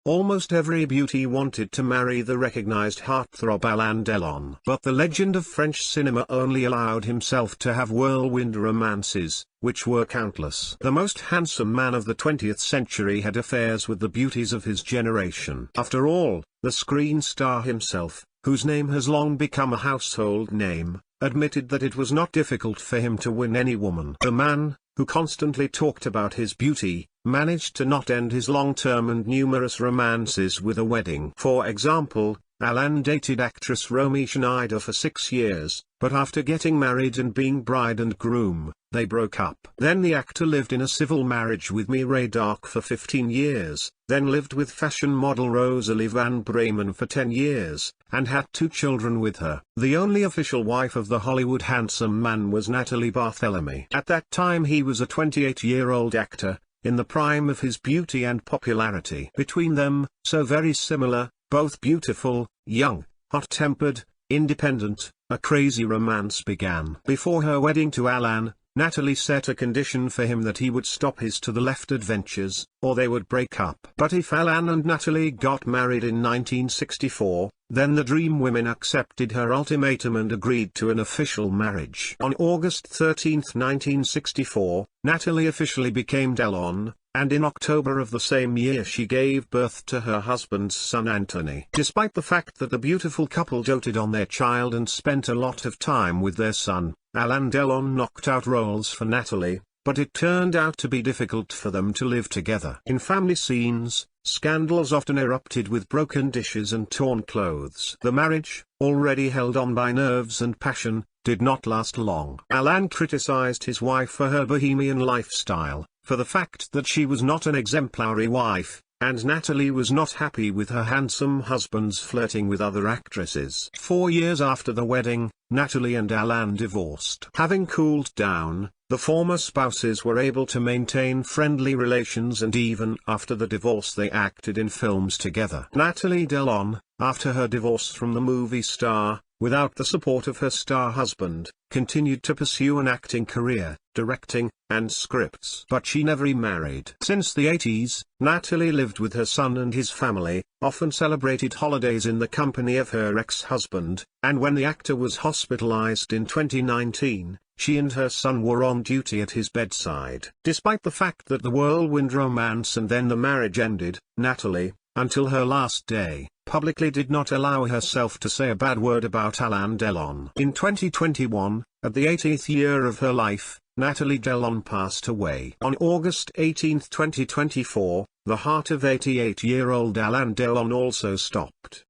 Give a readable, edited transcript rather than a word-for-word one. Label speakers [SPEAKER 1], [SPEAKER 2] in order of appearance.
[SPEAKER 1] Almost every beauty wanted to marry the recognized heartthrob Alain Delon. But the legend of French cinema only allowed himself to have whirlwind romances, which were countless. The most handsome man of the 20th century had affairs with the beauties of his generation. After all, the screen star himself, whose name has long become a household name, admitted that it was not difficult for him to win any woman. The man, who constantly talked about his beauty, managed to not end his long-term and numerous romances with a wedding. For example, Alain dated actress Romy Schneider for 6 years, but after getting married and being bride and groom, they broke up. Then the actor lived in a civil marriage with Mireille d'Arc for 15 years, then lived with fashion model Rosalie van Bremen for 10 years, and had 2 children with her. The only official wife of the Hollywood handsome man was Nathalie Barthélemy. At that time he was a 28-year-old actor, in the prime of his beauty and popularity. Between them, so very similar, both beautiful, young, hot-tempered, independent, a crazy romance began. Before her wedding to Alain, Nathalie set a condition for him that he would stop his to-the-left adventures, or they would break up. But if Alain and Nathalie got married in 1964, then the dream women accepted her ultimatum and agreed to an official marriage. On August 13, 1964, Nathalie officially became Delon, and in October of the same year she gave birth to her husband's son Anthony. Despite the fact that the beautiful couple doted on their child and spent a lot of time with their son, Alain Delon knocked out roles for Nathalie, but it turned out to be difficult for them to live together. In family scenes, scandals often erupted with broken dishes and torn clothes. The marriage, already held on by nerves and passion, did not last long. Alain criticized his wife for her bohemian lifestyle, for the fact that she was not an exemplary wife, and Nathalie was not happy with her handsome husband's flirting with other actresses. 4 years after the wedding, Nathalie and Alain divorced. Having cooled down, the former spouses were able to maintain friendly relations, and even after the divorce they acted in films together. Nathalie Delon, after her divorce from the movie star, without the support of her star husband, continued to pursue an acting career, directing, and scripts. But she never remarried. Since the 80s, Nathalie lived with her son and his family, often celebrated holidays in the company of her ex-husband, and when the actor was hospitalized in 2019, she and her son were on duty at his bedside. Despite the fact that the whirlwind romance and then the marriage ended, Nathalie, until her last day, publicly did not allow herself to say a bad word about Alain Delon. In 2021, at the 80th year of her life, Nathalie Delon passed away. On August 18, 2024, the heart of 88-year-old Alain Delon also stopped.